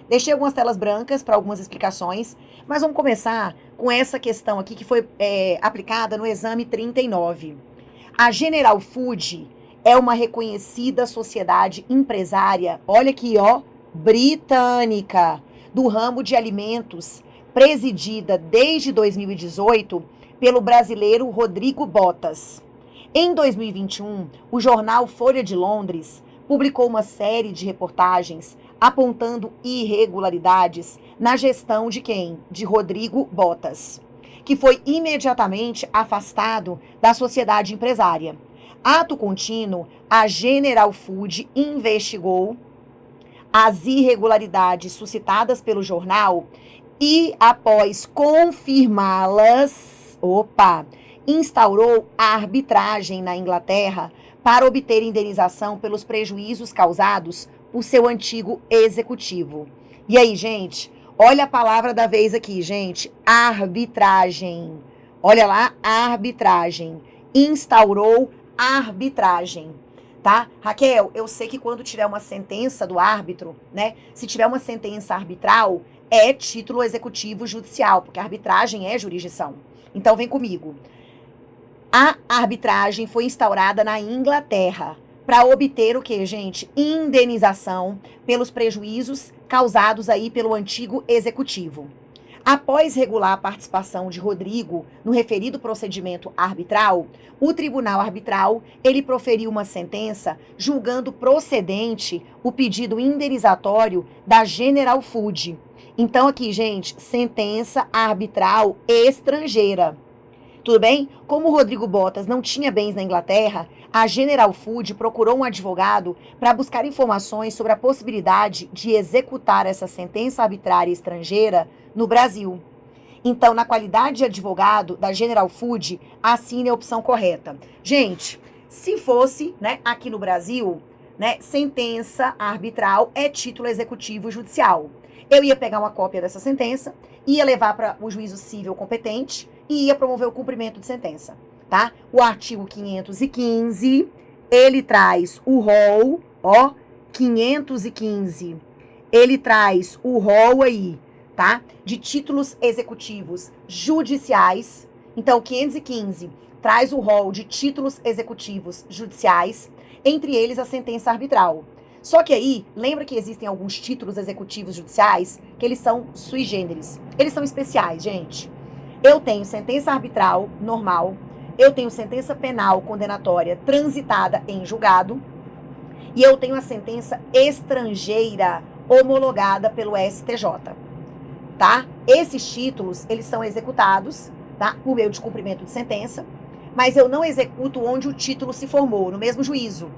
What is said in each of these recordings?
Deixei algumas telas brancas para algumas explicações, mas vamos começar com essa questão aqui que foi aplicada no exame 39. A General Food é uma reconhecida sociedade empresária, olha aqui, ó, britânica, do ramo de alimentos, presidida desde 2018 pelo brasileiro Rodrigo Botas. Em 2021, o jornal Folha de Londres publicou uma série de reportagens apontando irregularidades na gestão de quem? De Rodrigo Botas, que foi imediatamente afastado da sociedade empresária. Ato contínuo, a General Food investigou as irregularidades suscitadas pelo jornal e, após confirmá-las, instaurou a arbitragem na Inglaterra para obter indenização pelos prejuízos causados por seu antigo executivo. E aí, gente, olha a palavra da vez aqui, gente, arbitragem. Olha lá, arbitragem. Instaurou arbitragem, tá? Raquel, eu sei que quando tiver uma sentença do árbitro, né, se tiver uma sentença arbitral, é título executivo judicial, porque a arbitragem é jurisdição. Então, vem comigo. A arbitragem foi instaurada na Inglaterra para obter o que, gente? Indenização pelos prejuízos causados aí pelo antigo executivo. Após regular a participação de Rodrigo no referido procedimento arbitral, o tribunal arbitral, ele proferiu uma sentença julgando procedente o pedido indenizatório da General Food. Então aqui, gente, sentença arbitral estrangeira. Tudo bem? Como o Rodrigo Botas não tinha bens na Inglaterra, a General Food procurou um advogado para buscar informações sobre a possibilidade de executar essa sentença arbitrária estrangeira no Brasil. Então, na qualidade de advogado da General Food, assine a opção correta. Gente, se fosse, né, aqui no Brasil, né, sentença arbitral é título executivo judicial. Eu ia pegar uma cópia dessa sentença, ia levar para o juízo civil competente e ia promover o cumprimento de sentença, tá? O artigo 515, ele traz o rol, ó, 515, ele traz o rol aí, tá? De títulos executivos judiciais. Então, 515 traz o rol de títulos executivos judiciais, entre eles a sentença arbitral. Só que aí, lembra que existem alguns títulos executivos judiciais que eles são sui generis. Eles são especiais, gente. Eu tenho sentença arbitral normal, eu tenho sentença penal condenatória transitada em julgado e eu tenho a sentença estrangeira homologada pelo STJ, tá? Esses títulos, eles são executados, tá? Por meio de cumprimento de sentença, mas eu não executo onde o título se formou, no mesmo juízo.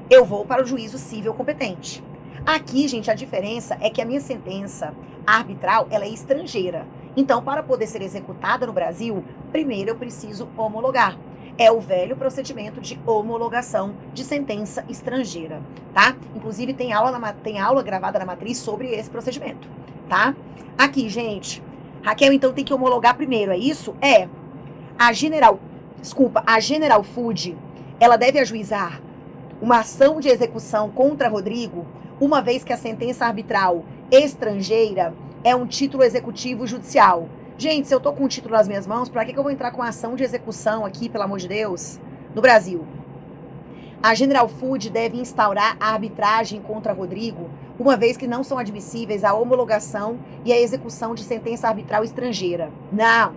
Eu vou para o juízo civil competente. Aqui, gente, a diferença é que a minha sentença arbitral, ela é estrangeira. Então, para poder ser executada no Brasil, primeiro eu preciso homologar. É o velho procedimento de homologação de sentença estrangeira, tá? Inclusive, tem aula gravada na matriz sobre esse procedimento, tá? Aqui, gente, Raquel, então tem que homologar primeiro, é isso? A General Food, ela deve ajuizar uma ação de execução contra Rodrigo, uma vez que a sentença arbitral estrangeira é um título executivo judicial. Gente, se eu tô com o título nas minhas mãos, pra que eu vou entrar com a ação de execução aqui, pelo amor de Deus, no Brasil? A General Food deve instaurar a arbitragem contra Rodrigo, uma vez que não são admissíveis a homologação e a execução de sentença arbitral estrangeira. Não.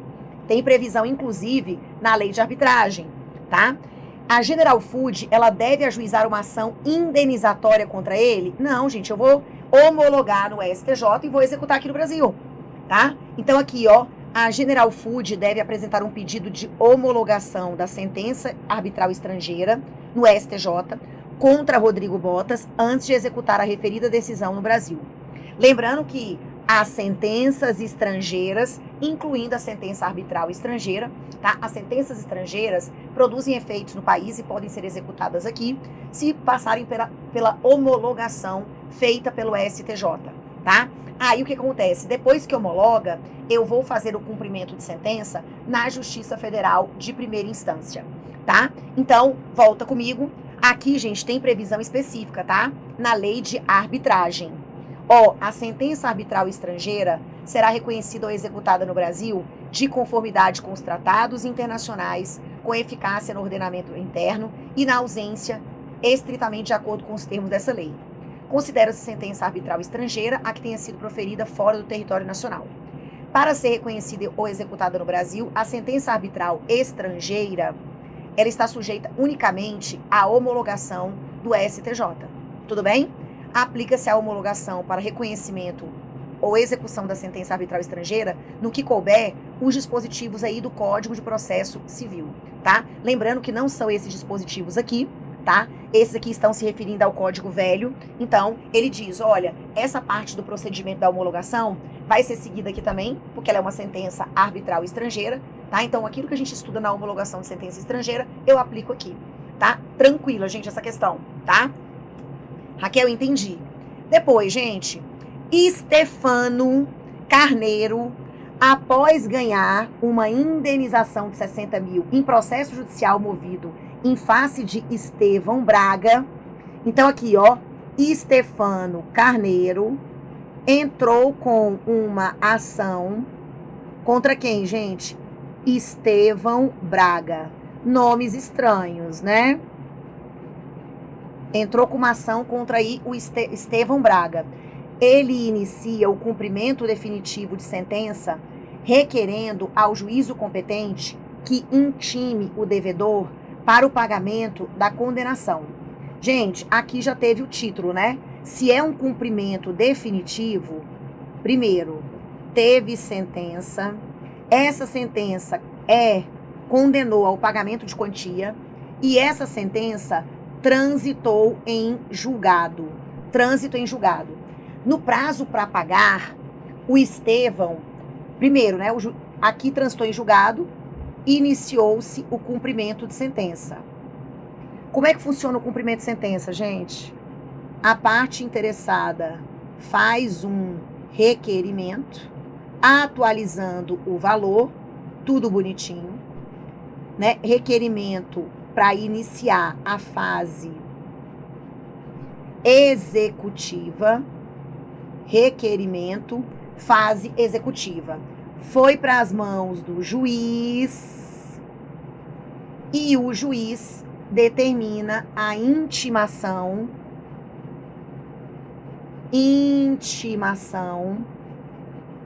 Tem previsão, inclusive, na lei de arbitragem, tá? A General Food, ela deve ajuizar uma ação indenizatória contra ele? Não, gente, eu vou homologar no STJ e vou executar aqui no Brasil, tá? Então aqui, ó, a General Food deve apresentar um pedido de homologação da sentença arbitral estrangeira no STJ contra Rodrigo Botas antes de executar a referida decisão no Brasil. Lembrando que as sentenças estrangeiras, incluindo a sentença arbitral estrangeira, tá? As sentenças estrangeiras produzem efeitos no país e podem ser executadas aqui se passarem pela homologação feita pelo STJ, tá? Aí o que acontece? Depois que homologa, eu vou fazer o cumprimento de sentença na Justiça Federal de primeira instância, tá? Então, volta comigo. Aqui, gente, tem previsão específica, tá? Na lei de arbitragem. Ó, a sentença arbitral estrangeira será reconhecida ou executada no Brasil de conformidade com os tratados internacionais, com eficácia no ordenamento interno e na ausência, estritamente de acordo com os termos dessa lei. Considera-se sentença arbitral estrangeira a que tenha sido proferida fora do território nacional. Para ser reconhecida ou executada no Brasil, a sentença arbitral estrangeira, ela está sujeita unicamente à homologação do STJ. Tudo bem? Aplica-se a homologação para reconhecimento ou execução da sentença arbitral estrangeira no que couber os dispositivos aí do Código de Processo Civil, tá? Lembrando que não são esses dispositivos aqui, tá? Esses aqui estão se referindo ao Código Velho. Então, ele diz, olha, essa parte do procedimento da homologação vai ser seguida aqui também, porque ela é uma sentença arbitral estrangeira, tá? Então, aquilo que a gente estuda na homologação de sentença estrangeira, eu aplico aqui, tá? Tranquila, gente, essa questão, tá? Raquel, entendi. Depois, gente, Stefano Carneiro, após ganhar uma indenização de 60 mil em processo judicial movido em face de Estevão Braga. Então, aqui, ó, Stefano Carneiro entrou com uma ação contra quem, gente? Estevão Braga. Nomes estranhos, né? Entrou com uma ação contra aí o Estevão Braga. Ele inicia o cumprimento definitivo de sentença, requerendo ao juízo competente que intime o devedor para o pagamento da condenação. Gente, aqui já teve o título, né? Se é um cumprimento definitivo, primeiro, teve sentença, essa sentença condenou ao pagamento de quantia e essa sentença transitou em julgado. Trânsito em julgado. No prazo para pagar, o Estevão, primeiro, né, aqui transitou em julgado, iniciou-se o cumprimento de sentença. Como é que funciona o cumprimento de sentença, gente? A parte interessada faz um requerimento, atualizando o valor, tudo bonitinho, né? Requerimento para iniciar a fase executiva, requerimento, fase executiva. Foi para as mãos do juiz e o juiz determina a intimação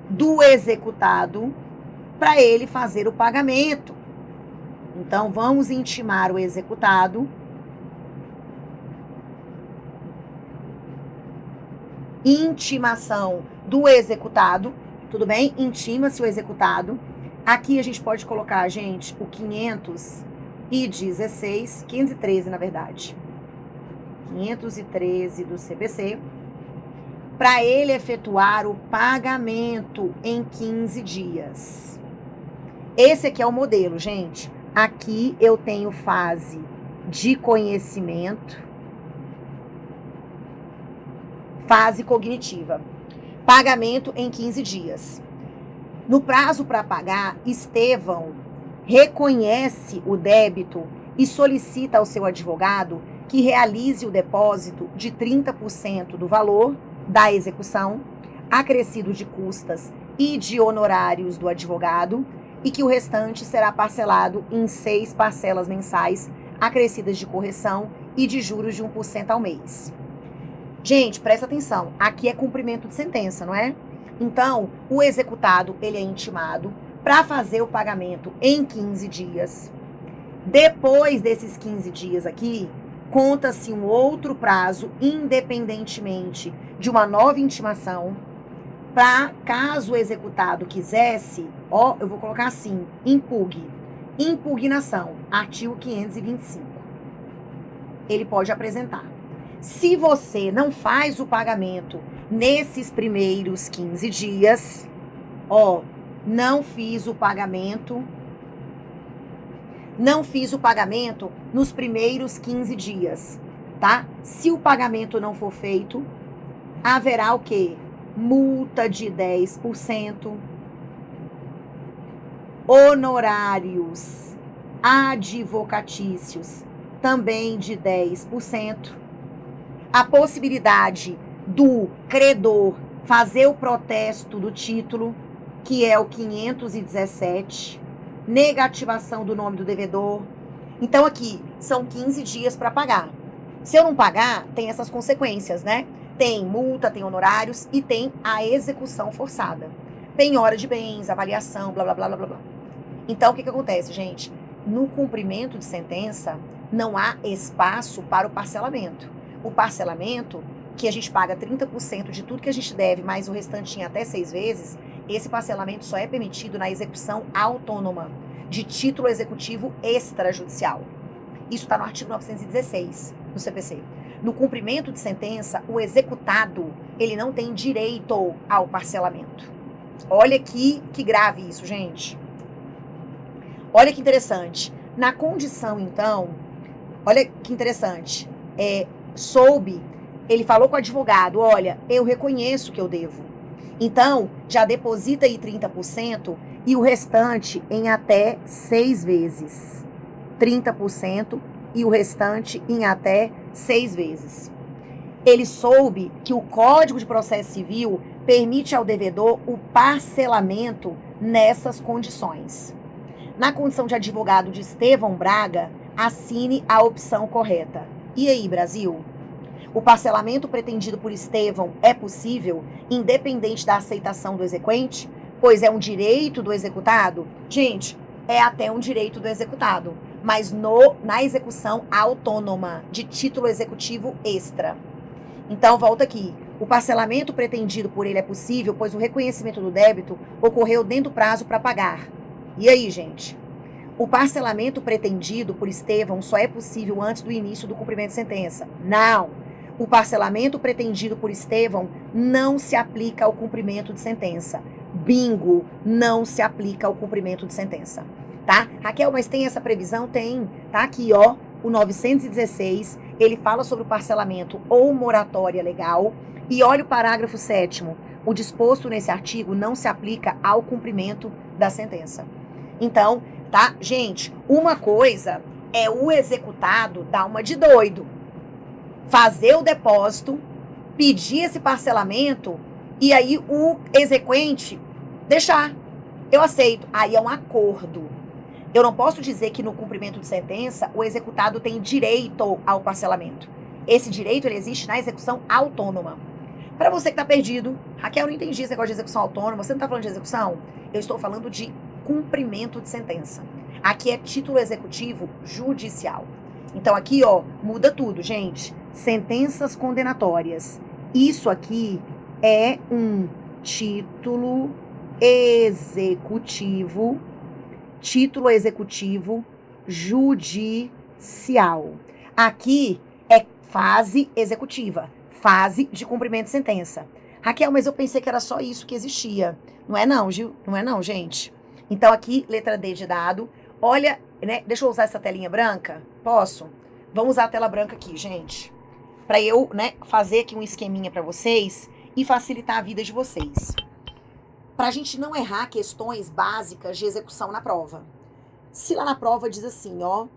do executado para ele fazer o pagamento. Então, vamos intimar o executado. Intimação do executado, tudo bem? Intima-se o executado. Aqui a gente pode colocar, gente, o 513, na verdade. 513 do CPC, para ele efetuar o pagamento em 15 dias. Esse aqui é o modelo, gente. Aqui eu tenho fase de conhecimento, fase cognitiva. Pagamento em 15 dias. No prazo para pagar, Estevão reconhece o débito e solicita ao seu advogado que realize o depósito de 30% do valor da execução, acrescido de custas e de honorários do advogado, e que o restante será parcelado em 6 parcelas mensais, acrescidas de correção e de juros de 1% ao mês. Gente, presta atenção, aqui é cumprimento de sentença, não é? Então, o executado, ele é intimado para fazer o pagamento em 15 dias. Depois desses 15 dias aqui, conta-se um outro prazo, independentemente de uma nova intimação, para caso o executado quisesse, ó, eu vou colocar assim, impugnação, artigo 525. Ele pode apresentar. Se você não faz o pagamento nesses primeiros 15 dias, ó, não fiz o pagamento nos primeiros 15 dias, tá? Se o pagamento não for feito, haverá o quê? Multa de 10%, honorários advocatícios também de 10%, a possibilidade do credor fazer o protesto do título, que é o 517, negativação do nome do devedor. Então aqui são 15 dias para pagar. Se eu não pagar, tem essas consequências, né? Tem multa, tem honorários e tem a execução forçada. Penhora de bens, avaliação, blá, blá, blá, blá, blá. Então, o que acontece, gente? No cumprimento de sentença, não há espaço para o parcelamento. O parcelamento, que a gente paga 30% de tudo que a gente deve, mais o restante em até 6 vezes, esse parcelamento só é permitido na execução autônoma, de título executivo extrajudicial. Isso está no artigo 916 do CPC. No cumprimento de sentença, o executado, ele não tem direito ao parcelamento. Olha aqui que grave isso, gente. Olha que interessante. Na condição, então, olha que interessante. Ele falou com o advogado, olha, eu reconheço que eu devo. Então, já deposita aí 30% e o restante em até 6 vezes. 30% e o restante em até 6 vezes. Ele soube que o Código de Processo Civil permite ao devedor o parcelamento nessas condições. Na condição de advogado de Estevão Braga, assine a opção correta. E aí, Brasil? O parcelamento pretendido por Estevão é possível, independente da aceitação do exequente? Pois é um direito do executado? Gente, é até um direito do executado, mas na execução autônoma, de título executivo extra. Então, volta aqui. O parcelamento pretendido por ele é possível, pois o reconhecimento do débito ocorreu dentro do prazo para pagar. E aí, gente? O parcelamento pretendido por Estevão só é possível antes do início do cumprimento de sentença. Não! O parcelamento pretendido por Estevão não se aplica ao cumprimento de sentença. Bingo! Não se aplica ao cumprimento de sentença. Tá? Raquel, mas tem essa previsão? Tem. Tá aqui, ó. O 916, ele fala sobre o parcelamento ou moratória legal. E olha o parágrafo 7º. O disposto nesse artigo não se aplica ao cumprimento da sentença. Então, tá? Gente, uma coisa é o executado dar uma de doido. Fazer o depósito, pedir esse parcelamento e aí o exequente deixar. Eu aceito. Aí é um acordo. Eu não posso dizer que no cumprimento de sentença o executado tem direito ao parcelamento. Esse direito ele existe na execução autônoma. Para você que está perdido, Raquel, eu não entendi esse negócio de execução autônoma. Você não está falando de execução? Eu estou falando de cumprimento de sentença. Aqui é título executivo judicial. Então aqui, ó, muda tudo, gente. Sentenças condenatórias. Isso aqui é um título executivo judicial. Aqui é fase executiva, fase de cumprimento de sentença. Raquel, mas eu pensei que era só isso que existia. Não é não, Gil? Não é não, gente. Então aqui, letra D de dado. Olha, né? Deixa eu usar essa telinha branca? Posso? Vamos usar a tela branca aqui, gente. Para eu, né, fazer aqui um esqueminha para vocês e facilitar a vida de vocês. Para a gente não errar questões básicas de execução na prova. Se lá na prova diz assim, ó,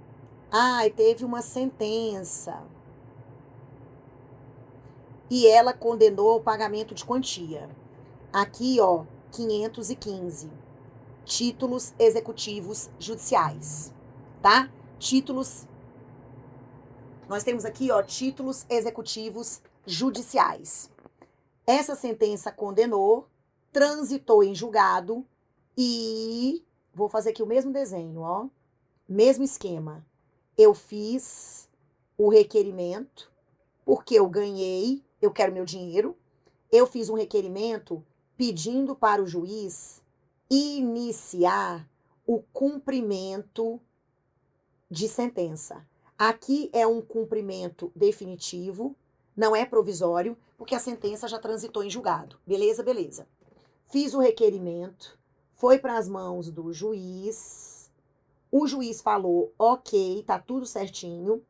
teve uma sentença e ela condenou o pagamento de quantia. Aqui, ó, 515. Títulos executivos judiciais, tá? Nós temos aqui, ó, títulos executivos judiciais. Essa sentença condenou, transitou em julgado e vou fazer aqui o mesmo desenho, ó. Mesmo esquema. Eu fiz o requerimento porque eu ganhei, eu quero meu dinheiro. Eu fiz um requerimento pedindo para o juiz iniciar o cumprimento de sentença. Aqui é um cumprimento definitivo, não é provisório, porque a sentença já transitou em julgado. Beleza, beleza. Fiz o requerimento, foi para as mãos do juiz, o juiz falou, ok, tá tudo certinho,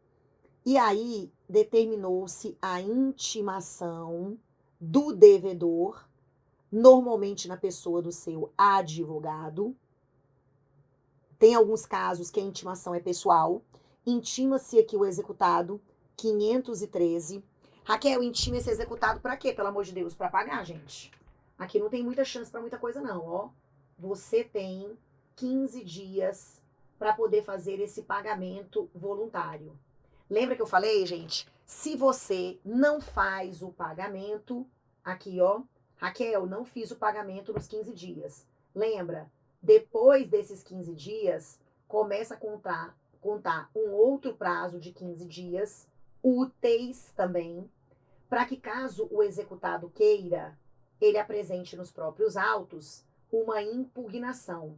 e aí determinou-se a intimação do devedor, normalmente na pessoa do seu advogado. Tem alguns casos que a intimação é pessoal. Intima-se aqui o executado, 513. Raquel, intima esse executado pra quê? Pelo amor de Deus, pra pagar, gente. Aqui não tem muita chance pra muita coisa não, ó. Você tem 15 dias pra poder fazer esse pagamento voluntário. Lembra que eu falei, gente? Se você não faz o pagamento, aqui, ó, Raquel, não fiz o pagamento nos 15 dias. Lembra? Depois desses 15 dias, começa a contar um outro prazo de 15 dias, úteis também, para que caso o executado queira, ele apresente nos próprios autos uma impugnação.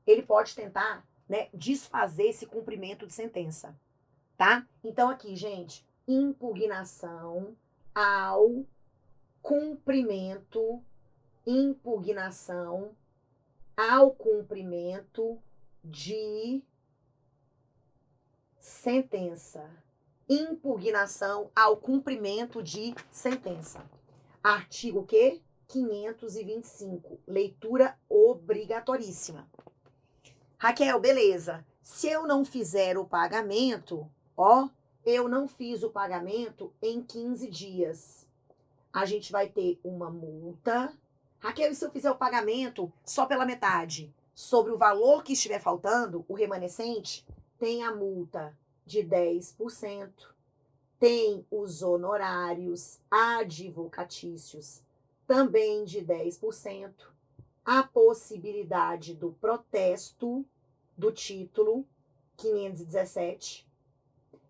Ele pode tentar, né, desfazer esse cumprimento de sentença, tá? Então aqui, gente, impugnação ao cumprimento de sentença. Impugnação ao cumprimento de sentença. Artigo o quê? 525. Leitura obrigatoríssima. Raquel, beleza. Se eu não fizer o pagamento, ó, eu não fiz o pagamento em 15 dias. A gente vai ter uma multa. Raquel, e se eu fizer o pagamento só pela metade? Sobre o valor que estiver faltando, o remanescente, tem a multa de 10%, tem os honorários advocatícios também de 10%, a possibilidade do protesto do título 517,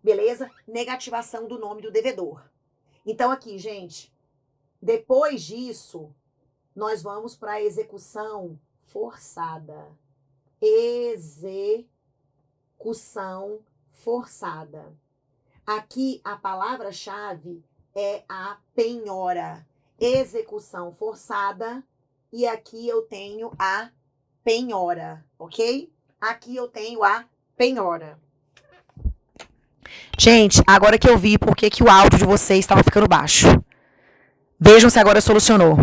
beleza? Negativação do nome do devedor. Então aqui, gente, depois disso, nós vamos para a execução forçada. Execução forçada. Aqui a palavra-chave é a penhora. Execução forçada. E aqui eu tenho a penhora, ok? Aqui eu tenho a penhora. Gente, agora que eu vi por que o áudio de vocês estava ficando baixo. Vejam se agora solucionou.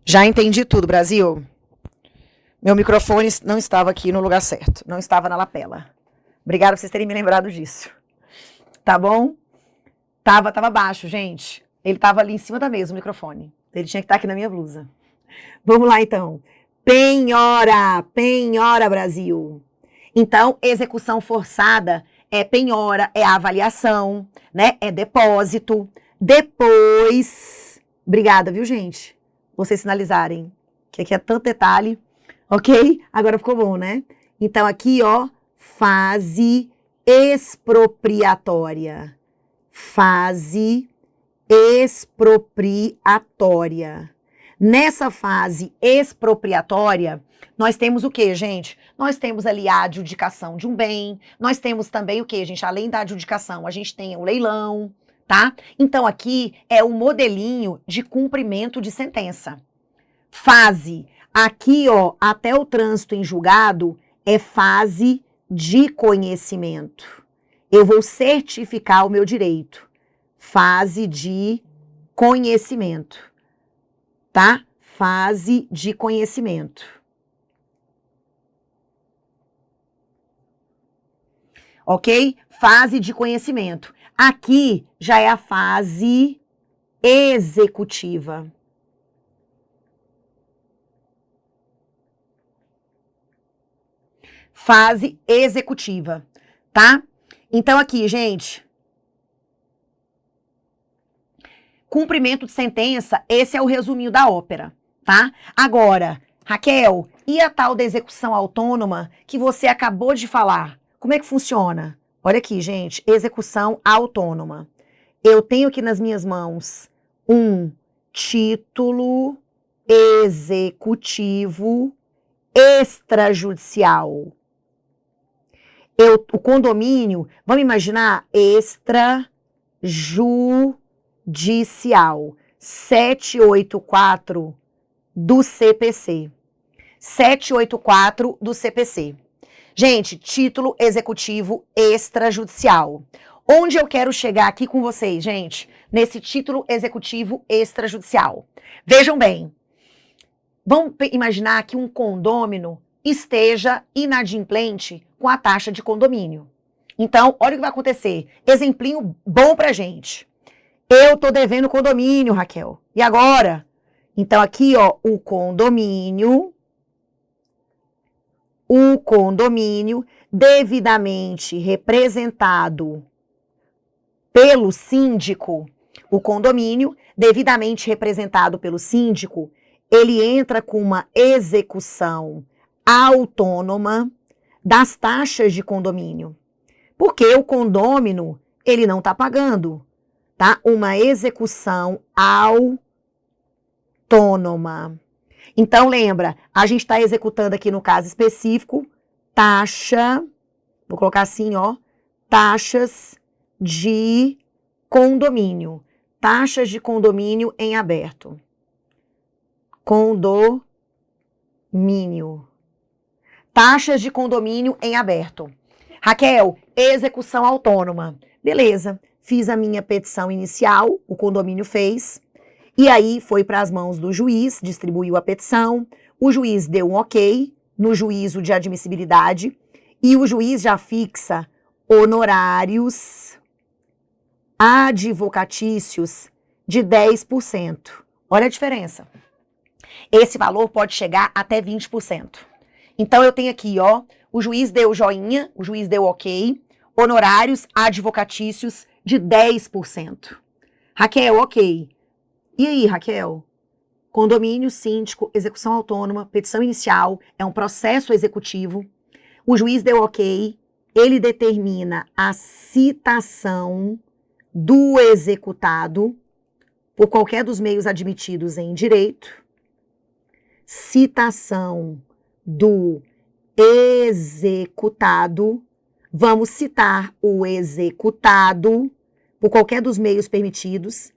Já entendi tudo, Brasil. Meu microfone não estava aqui no lugar certo. Não estava na lapela. Obrigada por vocês terem me lembrado disso. Tá bom? Tava baixo, gente. Ele tava ali em cima da mesa, o microfone. Ele tinha que estar aqui na minha blusa. Vamos lá, então. Penhora. Penhora, Brasil. Então, execução forçada é penhora, é avaliação, né? É depósito. Depois... Obrigada, viu, gente? Vocês sinalizarem. Que aqui é tanto detalhe. Ok? Agora ficou bom, né? Então, aqui, ó, fase expropriatória. Fase expropriatória. Nessa fase expropriatória, nós temos o quê, gente? Nós temos ali a adjudicação de um bem, nós temos também o quê, gente? Além da adjudicação, a gente tem o leilão, tá? Então, aqui é um modelinho de cumprimento de sentença. Fase, aqui, ó, até o trânsito em julgado, é fase de conhecimento. Eu vou certificar o meu direito. Fase de conhecimento, tá? Fase de conhecimento. Ok? Fase de conhecimento. Aqui já é a fase executiva. Fase executiva, tá? Então aqui, gente, cumprimento de sentença, esse é o resuminho da ópera, tá? Agora, Raquel, e a tal da execução autônoma que você acabou de falar? Como é que funciona? Olha aqui, gente, execução autônoma. Eu tenho aqui nas minhas mãos um título executivo extrajudicial. O condomínio, vamos imaginar, extrajudicial, 784 do CPC. 784 do CPC. Gente, título executivo extrajudicial. Onde eu quero chegar aqui com vocês, gente? Nesse título executivo extrajudicial. Vejam bem, vamos imaginar que um condômino esteja inadimplente com a taxa de condomínio. Então, olha o que vai acontecer. Exemplinho bom pra gente. Eu tô devendo condomínio, Raquel. E agora? Então, aqui, ó, o condomínio devidamente representado pelo síndico, o condomínio devidamente representado pelo síndico, ele entra com uma execução autônoma das taxas de condomínio. Porque o condômino, ele não está pagando, tá? Uma execução autônoma. Então, lembra, a gente está executando aqui no caso específico, taxa, vou colocar assim, ó, taxas de condomínio. Taxas de condomínio em aberto. Condomínio. Taxas de condomínio em aberto. Raquel, execução autônoma. Beleza, fiz a minha petição inicial, o condomínio fez, e aí foi para as mãos do juiz, distribuiu a petição, o juiz deu um ok no juízo de admissibilidade, e o juiz já fixa honorários advocatícios de 10%. Olha a diferença. Esse valor pode chegar até 20%. Então, eu tenho aqui, ó, o juiz deu joinha, o juiz deu ok, honorários advocatícios de 10%. Raquel, ok. E aí, Raquel? Condomínio, síndico, execução autônoma, petição inicial, é um processo executivo. O juiz deu ok, ele determina a citação do executado por qualquer dos meios admitidos em direito. Citação do executado. Vamos citar o executado por qualquer dos meios permitidos.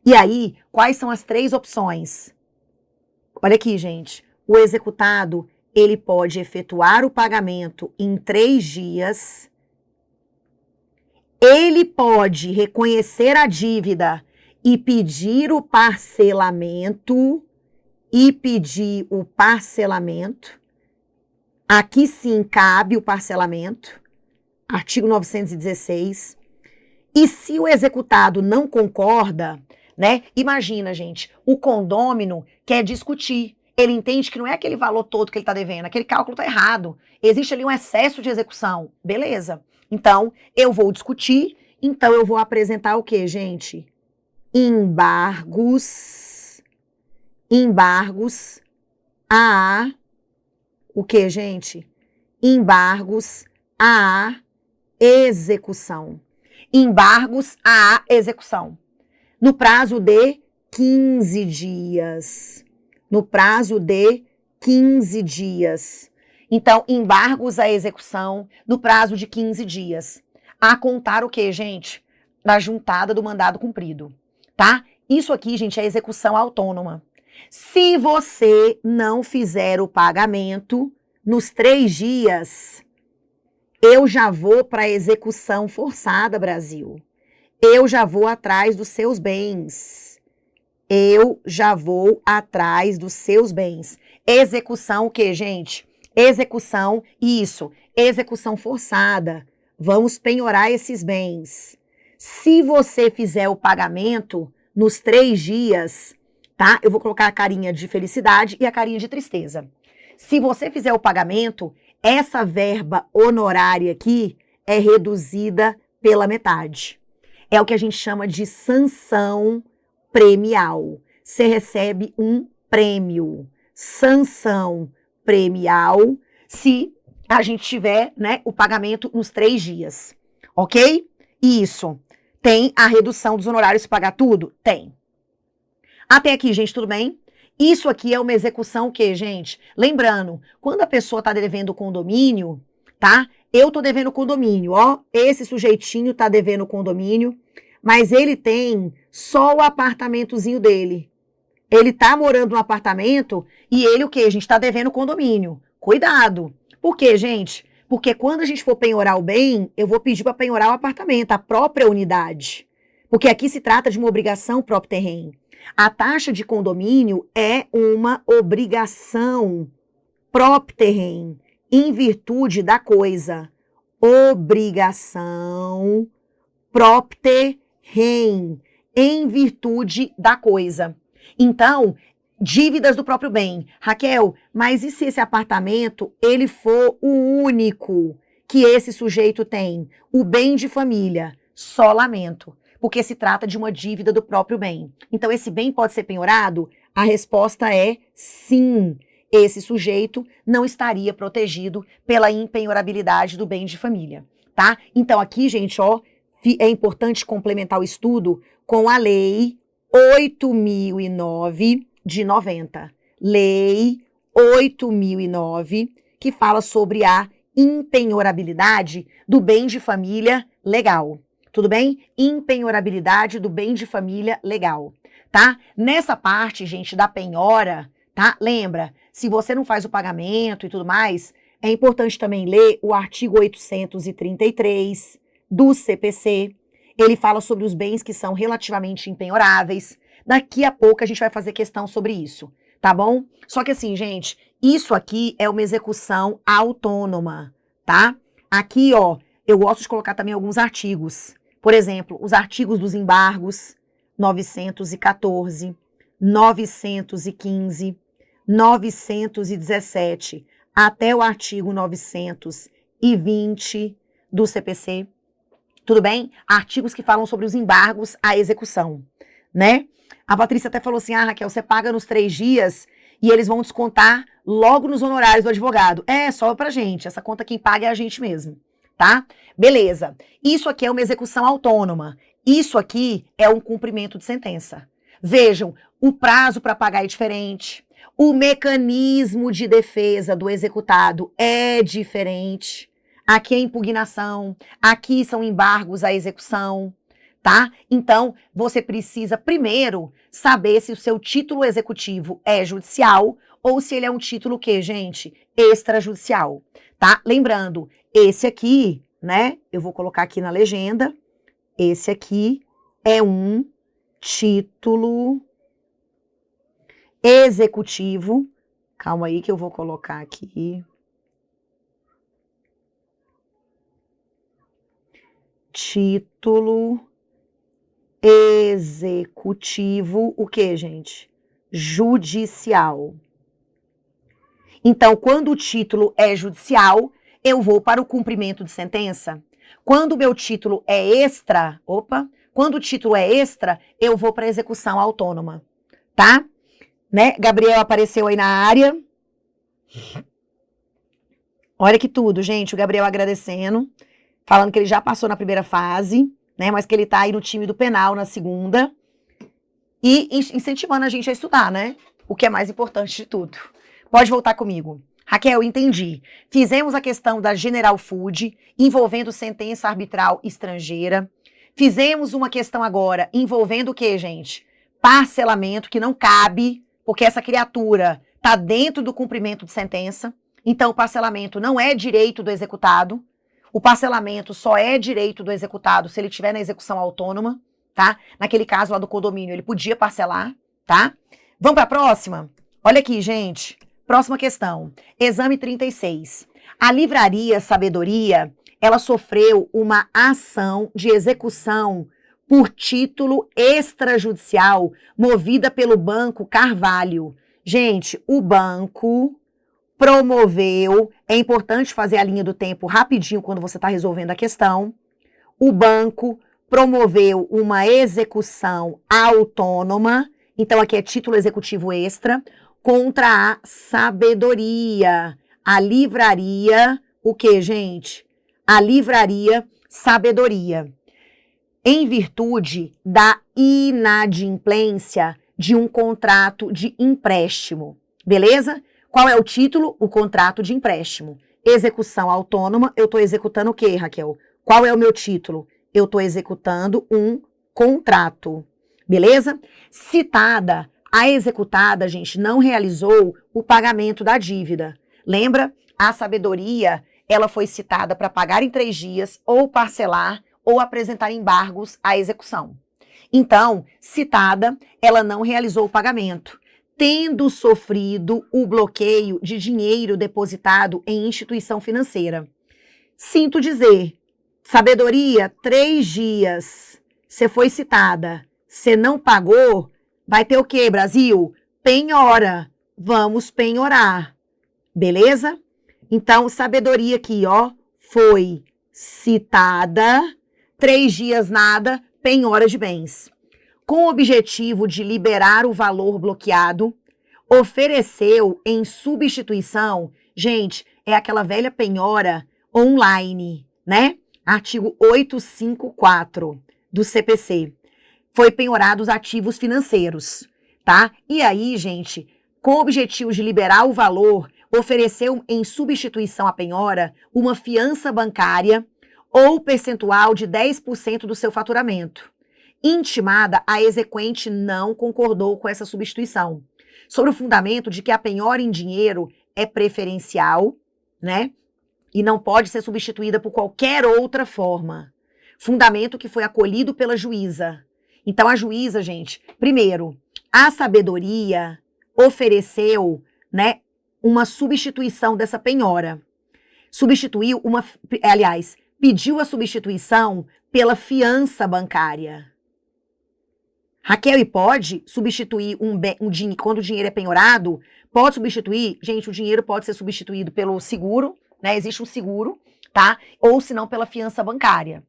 E aí, quais são as 3 opções? Olha aqui, gente. O executado, ele pode efetuar o pagamento em 3 dias. Ele pode reconhecer a dívida e pedir o parcelamento. Aqui sim cabe o parcelamento. Artigo 916. E se o executado não concorda, né? Imagina, gente, o condômino quer discutir. Ele entende que não é aquele valor todo que ele está devendo, aquele cálculo está errado. Existe ali um excesso de execução. Beleza. Então, eu vou discutir. Então, eu vou apresentar o quê, gente? Embargos a... O quê, gente? Embargos à execução. Embargos à execução. No prazo de 15 dias. No prazo de 15 dias. Então, embargos à execução no prazo de 15 dias. A contar o quê, gente? Da juntada do mandado cumprido, tá? Isso aqui, gente, é execução autônoma. Se você não fizer o pagamento nos 3 dias, eu já vou para a execução forçada, Brasil. Eu já vou atrás dos seus bens. Eu já vou atrás dos seus bens. Execução o quê, gente? Execução, isso, execução forçada. Vamos penhorar esses bens. Se você fizer o pagamento nos 3 dias, tá? Eu vou colocar a carinha de felicidade e a carinha de tristeza. Se você fizer o pagamento, essa verba honorária aqui é reduzida pela metade. É o que a gente chama de sanção premial. Você recebe um prêmio. Sanção premial, se a gente tiver, né, o pagamento nos 3 dias. Ok? Isso. Tem a redução dos honorários se pagar tudo? Tem. Até aqui, gente, tudo bem? Isso aqui é uma execução o quê, gente? Lembrando, quando a pessoa tá devendo condomínio, tá? Eu tô devendo condomínio, ó. Esse sujeitinho tá devendo condomínio, mas ele tem só o apartamentozinho dele. Ele tá morando no apartamento e ele o quê? A gente tá devendo condomínio. Cuidado. Por quê, gente? Porque quando a gente for penhorar o bem, eu vou pedir para penhorar o apartamento, a própria unidade. Porque aqui se trata de uma obrigação próprio terreno. A taxa de condomínio é uma obrigação próprio terreno, em virtude da coisa. obrigação propter rem, em virtude da coisa. Então, dívidas do próprio bem. Raquel, mas e se esse apartamento, ele for o único que esse sujeito tem? O bem de família. Só lamento, porque se trata de uma dívida do próprio bem. Então, esse bem pode ser penhorado? A resposta é sim. Esse sujeito não estaria protegido pela impenhorabilidade do bem de família, tá? Então, aqui, gente, ó, é importante complementar o estudo com a Lei 8.009 de 90. Lei 8.009, que fala sobre a impenhorabilidade do bem de família legal. Tudo bem? Impenhorabilidade do bem de família legal, tá? Nessa parte, gente, da penhora, tá? Lembra, se você não faz o pagamento e tudo mais, é importante também ler o artigo 833 do CPC. Ele fala sobre os bens que são relativamente impenhoráveis. Daqui a pouco a gente vai fazer questão sobre isso, tá bom? Só que assim, gente, isso aqui é uma execução autônoma, tá? Aqui, ó, eu gosto de colocar também alguns artigos. Por exemplo, os artigos dos embargos, 914, 915, 917, até o artigo 920 do CPC. Tudo bem? Artigos que falam sobre os embargos à execução, né? A Patrícia até falou assim, Raquel, você paga nos 3 dias e eles vão descontar logo nos honorários do advogado. É, só pra gente, essa conta quem paga é a gente mesmo, tá? Beleza. Isso aqui é uma execução autônoma. Isso aqui é um cumprimento de sentença. Vejam, o prazo para pagar é diferente. O mecanismo de defesa do executado é diferente. Aqui é impugnação, aqui são embargos à execução, tá? Então, você precisa primeiro saber se o seu título executivo é judicial ou se ele é um título o quê, gente? Extrajudicial, tá? Lembrando, esse aqui, né? Eu vou colocar aqui na legenda. Esse aqui é um título executivo. Calma aí que eu vou colocar aqui. Título executivo, o que, gente? Judicial. Então, quando o título é judicial, eu vou para o cumprimento de sentença. Quando o meu título é extra, quando o título é extra, eu vou para a execução autônoma, tá? Né? Gabriel apareceu aí na área. Olha que tudo, gente, o Gabriel agradecendo, falando que ele já passou na primeira fase, né? Mas que ele tá aí no time do penal na segunda. E incentivando a gente a estudar, né? O que é mais importante de tudo. Pode voltar comigo. Raquel, entendi. Fizemos a questão da General Food, envolvendo sentença arbitral estrangeira. Fizemos uma questão agora envolvendo o quê, gente? Parcelamento, que não cabe, porque essa criatura tá dentro do cumprimento de sentença. Então, o parcelamento não é direito do executado. O parcelamento só é direito do executado se ele estiver na execução autônoma, tá? Naquele caso lá do condomínio, ele podia parcelar, tá? Vamos para a próxima? Olha aqui, gente. Próxima questão. Exame 36. A Livraria Sabedoria, ela sofreu uma ação de execução por título extrajudicial movida pelo Banco Carvalho. Gente, o banco promoveu, é importante fazer a linha do tempo rapidinho quando você está resolvendo a questão. O banco promoveu uma execução autônoma, então aqui é título executivo extra, contra a Sabedoria, a livraria, o que, gente? A Livraria Sabedoria, em virtude da inadimplência de um contrato de empréstimo, beleza? Qual é o título? O contrato de empréstimo. Execução autônoma, eu estou executando o quê, Raquel? Qual é o meu título? Eu estou executando um contrato, beleza? Citada, a executada, gente, não realizou o pagamento da dívida. Lembra? A Sabedoria, ela foi citada para pagar em 3 dias, ou parcelar, ou apresentar embargos à execução. Então, citada, ela não realizou o pagamento, tendo sofrido o bloqueio de dinheiro depositado em instituição financeira. Sinto dizer, sabedoria, 3 dias. Você foi citada. Você não pagou, vai ter o quê, Brasil? Penhora. Vamos penhorar. Beleza? Então, sabedoria aqui, ó, foi citada, 3 dias nada, penhora de bens. Com o objetivo de liberar o valor bloqueado, ofereceu em substituição, gente, é aquela velha penhora online, né? Artigo 854 do CPC. Foi penhorado os ativos financeiros, tá? E aí, gente, com o objetivo de liberar o valor, ofereceu em substituição à penhora uma fiança bancária ou percentual de 10% do seu faturamento. Intimada, a exequente não concordou com essa substituição, sobre o fundamento de que a penhora em dinheiro é preferencial, né? E não pode ser substituída por qualquer outra forma. Fundamento que foi acolhido pela juíza. Então, a juíza, gente, primeiro, a sabedoria ofereceu, né, uma substituição dessa penhora. Pediu a substituição pela fiança bancária. Raquel, e pode substituir quando o dinheiro é penhorado, pode substituir, gente, o dinheiro pode ser substituído pelo seguro, né? Existe um seguro, tá? Ou se não pela fiança bancária.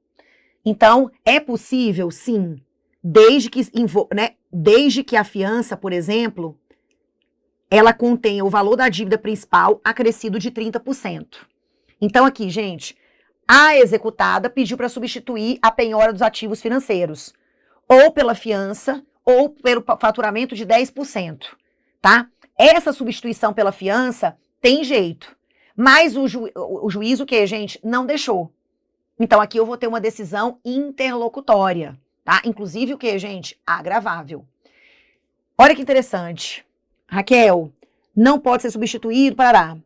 Então, é possível, sim, desde que a fiança, por exemplo, ela contenha o valor da dívida principal acrescido de 30%. Então, aqui, gente, a executada pediu para substituir a penhora dos ativos financeiros, ou pela fiança, ou pelo faturamento de 10%, tá? Essa substituição pela fiança tem jeito, mas o juiz, o que, gente? Não deixou. Então, aqui eu vou ter uma decisão interlocutória, tá? Inclusive, o que, gente? Agravável. Olha que interessante. Raquel, não pode ser substituído, parará.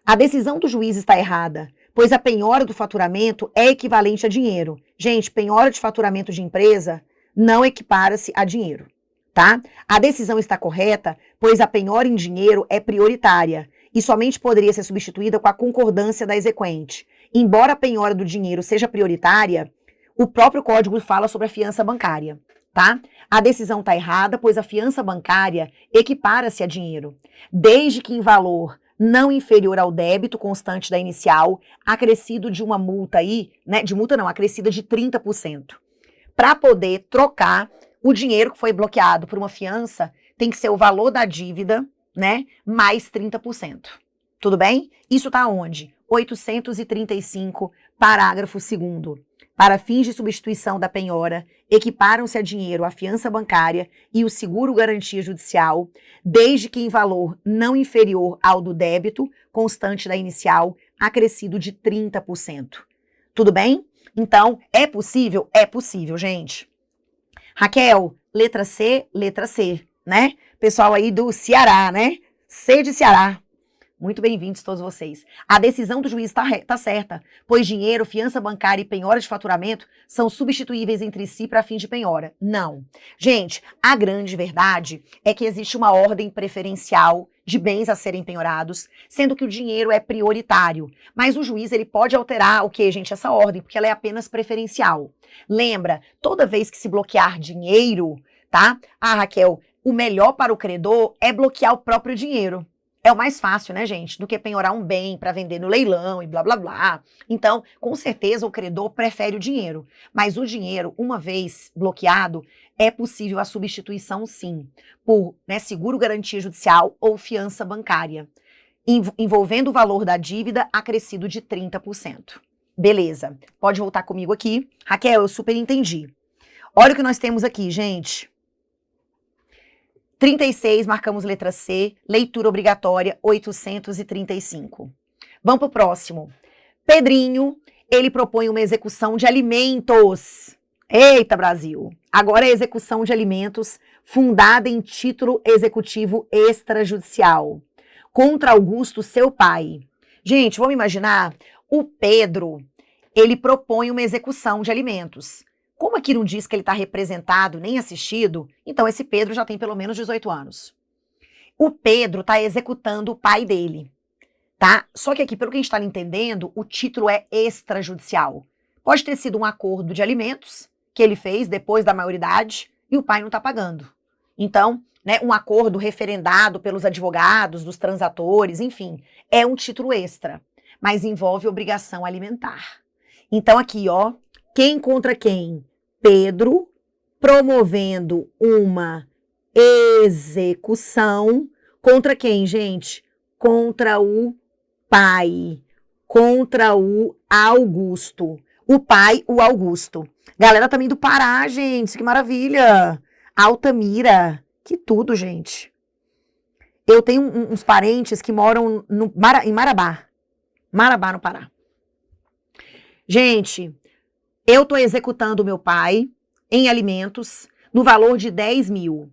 A decisão do juiz está errada, pois a penhora do faturamento é equivalente a dinheiro. Gente, penhora de faturamento de empresa não equipara-se a dinheiro, tá? A decisão está correta, pois a penhora em dinheiro é prioritária e somente poderia ser substituída com a concordância da exequente. Embora a penhora do dinheiro seja prioritária, o próprio código fala sobre a fiança bancária, tá? A decisão está errada, pois a fiança bancária equipara-se a dinheiro, desde que em valor não inferior ao débito constante da inicial, acrescido de uma multa aí, né? De multa não, acrescida de 30%. Para poder trocar o dinheiro que foi bloqueado por uma fiança, tem que ser o valor da dívida, né, mais 30%. Tudo bem? Isso está onde? 835, parágrafo 2º. Para fins de substituição da penhora, equiparam-se a dinheiro a fiança bancária e o seguro-garantia judicial, desde que em valor não inferior ao do débito constante da inicial, acrescido de 30%. Tudo bem? Então, é possível? É possível, gente. Raquel, letra C, né? Pessoal aí do Ceará, né? C de Ceará. Muito bem-vindos todos vocês. A decisão do juiz está certa, pois dinheiro, fiança bancária e penhora de faturamento são substituíveis entre si para fim de penhora. Não. Gente, a grande verdade é que existe uma ordem preferencial de bens a serem penhorados, sendo que o dinheiro é prioritário. Mas o juiz, ele pode alterar o que, gente? Essa ordem, porque ela é apenas preferencial. Lembra, toda vez que se bloquear dinheiro, tá? Ah, Raquel, o melhor para o credor é bloquear o próprio dinheiro. É o mais fácil, né, gente? Do que penhorar um bem para vender no leilão e blá, blá, blá. Então, com certeza, o credor prefere o dinheiro. Mas o dinheiro, uma vez bloqueado, é possível a substituição, sim, por, né, seguro-garantia judicial ou fiança bancária, envolvendo o valor da dívida acrescido de 30%. Beleza. Pode voltar comigo aqui. Raquel, eu super entendi. Olha o que nós temos aqui, gente. 36, marcamos letra C, leitura obrigatória 835. Vamos para o próximo. Pedrinho, ele propõe uma execução de alimentos. Eita, Brasil! Agora é execução de alimentos fundada em título executivo extrajudicial contra Augusto, seu pai. Gente, vamos imaginar, o Pedro, ele propõe uma execução de alimentos. Como aqui não diz que ele está representado nem assistido, então esse Pedro já tem pelo menos 18 anos. O Pedro está executando o pai dele, tá? Só que aqui, pelo que a gente está entendendo, o título é extrajudicial. Pode ter sido um acordo de alimentos que ele fez depois da maioridade e o pai não está pagando. Então, né, um acordo referendado pelos advogados, dos transatores, enfim, é um título extra, mas envolve obrigação alimentar. Então aqui, ó, quem contra quem? Pedro promovendo uma execução contra quem, gente? Contra o pai, contra o Augusto. O pai, o Augusto. Galera também do Pará, gente, que maravilha. Altamira, que tudo, gente. Eu tenho uns parentes que moram em Marabá. Marabá, no Pará. Gente, eu tô executando o meu pai em alimentos no valor de 10 mil.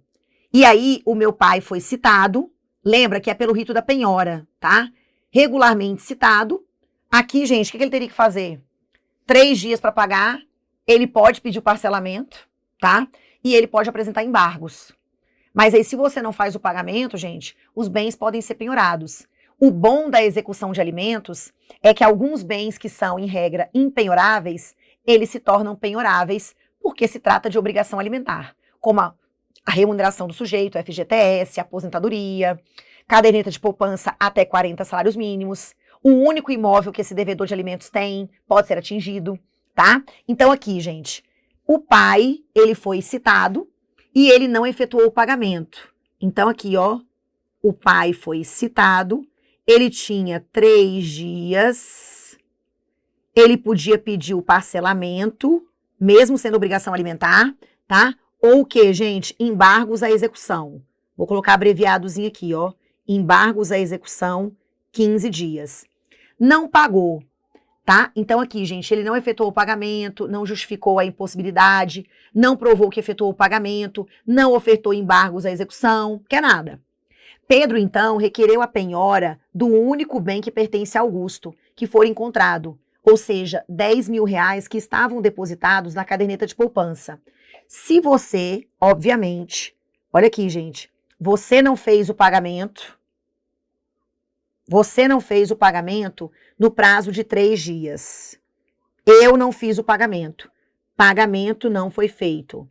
E aí, o meu pai foi citado, lembra que é pelo rito da penhora, tá? Regularmente citado. Aqui, gente, o que ele teria que fazer? 3 dias para pagar, ele pode pedir o parcelamento, tá? E ele pode apresentar embargos. Mas aí, se você não faz o pagamento, gente, os bens podem ser penhorados. O bom da execução de alimentos é que alguns bens que são, em regra, impenhoráveis, eles se tornam penhoráveis porque se trata de obrigação alimentar, como a remuneração do sujeito, FGTS, aposentadoria, caderneta de poupança até 40 salários mínimos. O único imóvel que esse devedor de alimentos tem pode ser atingido, tá? Então aqui, gente, o pai, ele foi citado e ele não efetuou o pagamento. Então aqui, ó, o pai foi citado, ele tinha 3 dias, ele podia pedir o parcelamento, mesmo sendo obrigação alimentar, tá? Ou o que, gente? Embargos à execução. Vou colocar abreviadozinho aqui, ó. Embargos à execução, 15 dias. Não pagou, tá? Então aqui, gente, ele não efetuou o pagamento, não justificou a impossibilidade, não provou que efetuou o pagamento, não ofertou embargos à execução, quer nada. Pedro, então, requereu a penhora do único bem que pertence a Augusto, que for encontrado, ou seja, 10 mil reais que estavam depositados na caderneta de poupança. Se você, obviamente, olha aqui, gente, você não fez o pagamento no prazo de 3 dias. Eu não fiz o pagamento. Pagamento não foi feito.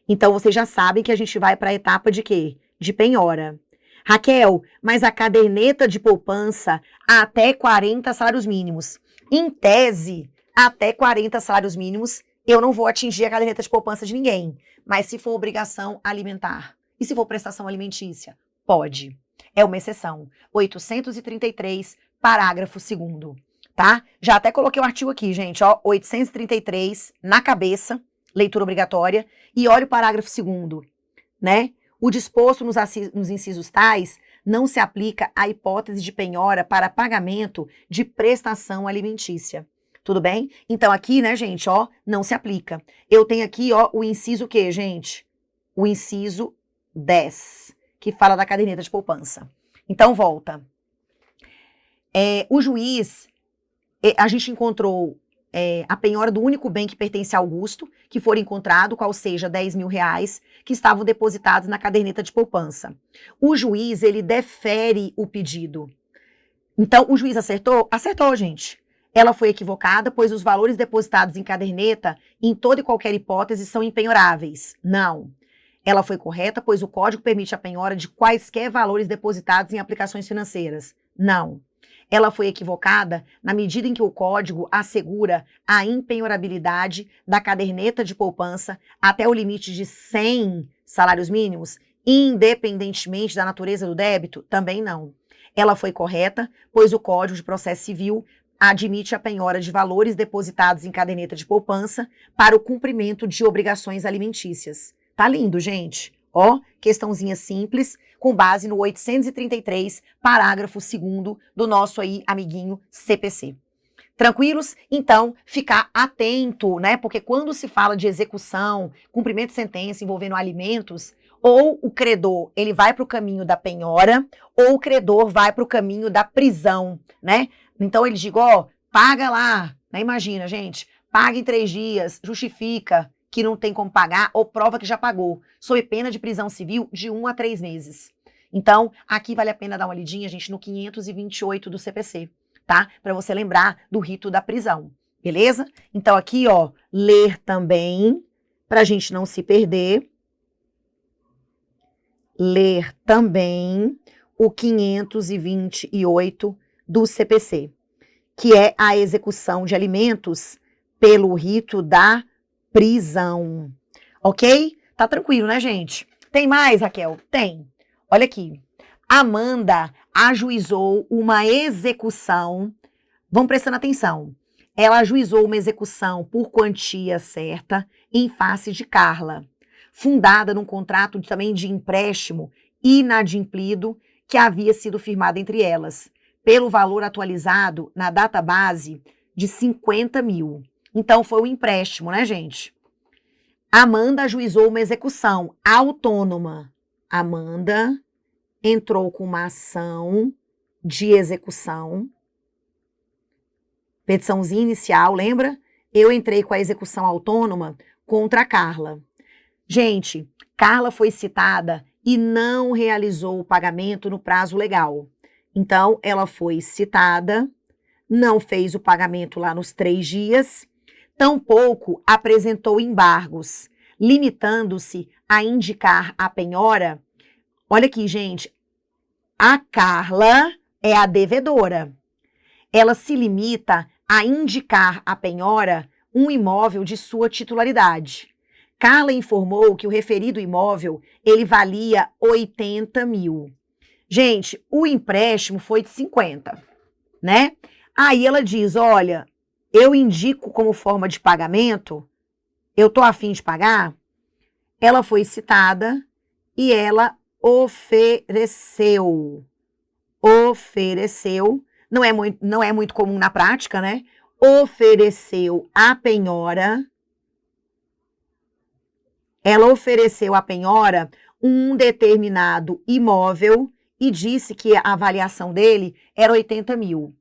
Então, vocês já sabem que a gente vai para a etapa de quê? De penhora. Raquel, mas a caderneta de poupança até 40 salários mínimos. Em tese, até 40 salários mínimos, eu não vou atingir a caderneta de poupança de ninguém. Mas se for obrigação alimentar e se for prestação alimentícia, pode. É uma exceção. 833, parágrafo 2º, tá? Já até coloquei o artigo aqui, gente, ó, 833 na cabeça, leitura obrigatória, e olha o parágrafo 2º, né? O disposto nos incisos tais não se aplica à hipótese de penhora para pagamento de prestação alimentícia. Tudo bem? Então aqui, né, gente, ó, não se aplica. Eu tenho aqui, ó, o inciso o quê, gente? O inciso 10, que fala da caderneta de poupança. Então, volta. O juiz, a gente encontrou a penhora do único bem que pertence a Augusto, que for encontrado, qual seja 10 mil reais, que estavam depositados na caderneta de poupança. O juiz, ele defere o pedido. Então, o juiz acertou? Acertou, gente. Ela foi equivocada, pois os valores depositados em caderneta, em toda e qualquer hipótese, são impenhoráveis. Não. Ela foi correta, pois o código permite a penhora de quaisquer valores depositados em aplicações financeiras. Não. Ela foi equivocada na medida em que o código assegura a impenhorabilidade da caderneta de poupança até o limite de 100 salários mínimos, independentemente da natureza do débito? Também não. Ela foi correta, pois o Código de Processo Civil admite a penhora de valores depositados em caderneta de poupança para o cumprimento de obrigações alimentícias. Tá lindo, gente? Ó, questãozinha simples, com base no 833, parágrafo 2º do nosso aí amiguinho CPC. Tranquilos? Então, ficar atento, né? Porque quando se fala de execução, cumprimento de sentença envolvendo alimentos, ou o credor, ele vai para o caminho da penhora, ou o credor vai para o caminho da prisão, né? Então, ele diz, ó, paga lá, né? Imagina, gente, paga em 3 dias, justifica que não tem como pagar ou prova que já pagou, sob pena de prisão civil de 1 a 3 meses. Então, aqui vale a pena dar uma lidinha, gente, no 528 do CPC, tá? Para você lembrar do rito da prisão, beleza? Então, aqui, ó, ler também, para a gente não se perder. Ler também o 528 do CPC, que é a execução de alimentos pelo rito da prisão. Ok? Tá tranquilo, né, gente? Tem mais, Raquel? Tem. Olha aqui. Amanda ajuizou uma execução. Vão prestando atenção. Ela ajuizou uma execução por quantia certa em face de Carla, fundada num contrato também de empréstimo inadimplido que havia sido firmado entre elas, pelo valor atualizado na data base de 50 mil. Então, foi um empréstimo, né, gente? Amanda ajuizou uma execução autônoma. Amanda entrou com uma ação de execução. Petiçãozinha inicial, lembra? Eu entrei com a execução autônoma contra a Carla. Gente, Carla foi citada e não realizou o pagamento no prazo legal. Então, ela foi citada, não fez o pagamento lá nos 3 dias, tampouco apresentou embargos, limitando-se a indicar a penhora. Olha aqui, gente, a Carla é a devedora. Ela se limita a indicar a penhora um imóvel de sua titularidade. Carla informou que o referido imóvel, ele valia 80 mil. Gente, o empréstimo foi de 50, né? Aí ela diz, olha, eu indico como forma de pagamento, eu tô a fim de pagar. Ela foi citada e ela ofereceu. Não é muito comum na prática, né? Ofereceu a penhora. Ela ofereceu à penhora um determinado imóvel e disse que a avaliação dele era 80 mil.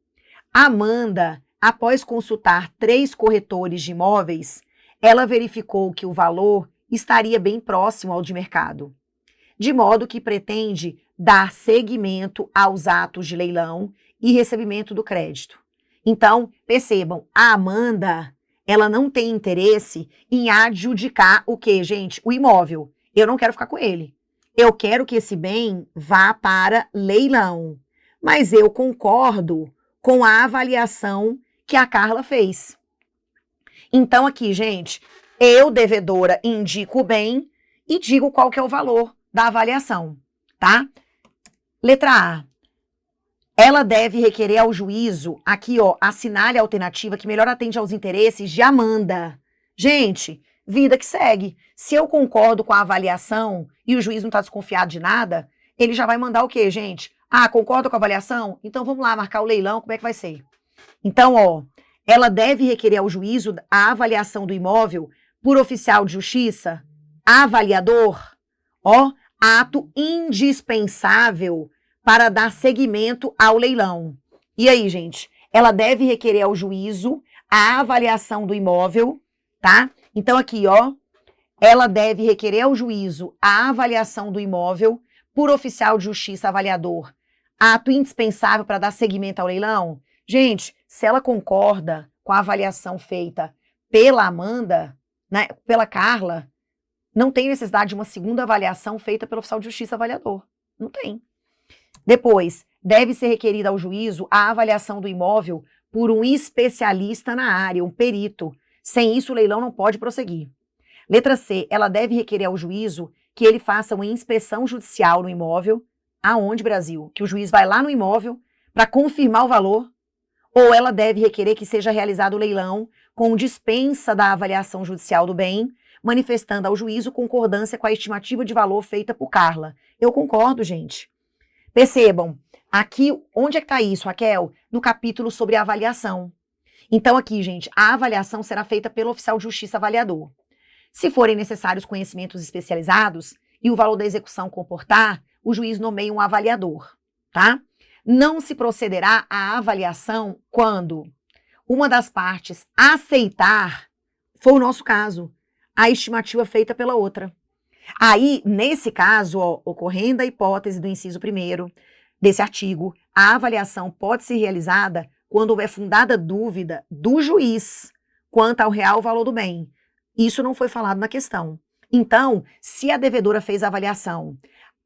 Amanda, após consultar 3 corretores de imóveis, ela verificou que o valor estaria bem próximo ao de mercado, de modo que pretende dar seguimento aos atos de leilão e recebimento do crédito. Então, percebam, a Amanda, ela não tem interesse em adjudicar o quê, gente? O imóvel. Eu não quero ficar com ele. Eu quero que esse bem vá para leilão. Mas eu concordo com a avaliação que a Carla fez. Então, aqui, gente, eu, devedora, indico o bem e digo qual que é o valor da avaliação, tá? Letra A. Ela deve requerer ao juízo, aqui, ó, assinale a alternativa que melhor atende aos interesses de Amanda. Gente, vida que segue. Se eu concordo com a avaliação e o juiz não está desconfiado de nada, ele já vai mandar o quê, gente? Ah, concorda com a avaliação? Então vamos lá marcar o leilão, como é que vai ser? Então, ó, ela deve requerer ao juízo a avaliação do imóvel por oficial de justiça, avaliador, ó, ato indispensável para dar seguimento ao leilão. E aí, gente? Ela deve requerer ao juízo a avaliação do imóvel, tá? Então, aqui, ó, ela deve requerer ao juízo a avaliação do imóvel por oficial de justiça avaliador, ato indispensável para dar seguimento ao leilão. Gente, se ela concorda com a avaliação feita pela Amanda, né, pela Carla, não tem necessidade de uma segunda avaliação feita pelo oficial de justiça avaliador. Não tem. Depois, deve ser requerida ao juízo a avaliação do imóvel por um especialista na área, um perito. Sem isso, o leilão não pode prosseguir. Letra C, ela deve requerer ao juízo que ele faça uma inspeção judicial no imóvel. Aonde, Brasil? Que o juiz vai lá no imóvel para confirmar o valor? Ou ela deve requerer que seja realizado o leilão com dispensa da avaliação judicial do bem, manifestando ao juízo concordância com a estimativa de valor feita por Carla. Eu concordo, gente. Percebam, aqui, onde é que está isso, Raquel? No capítulo sobre a avaliação. Então aqui, gente, a avaliação será feita pelo oficial de justiça avaliador. Se forem necessários conhecimentos especializados e o valor da execução comportar, o juiz nomeia um avaliador, tá? Não se procederá à avaliação quando uma das partes aceitar, foi o nosso caso, a estimativa feita pela outra. Aí, nesse caso, ó, ocorrendo a hipótese do inciso 1º desse artigo, a avaliação pode ser realizada quando houver fundada dúvida do juiz quanto ao real valor do bem. Isso não foi falado na questão. Então, se a devedora fez a avaliação,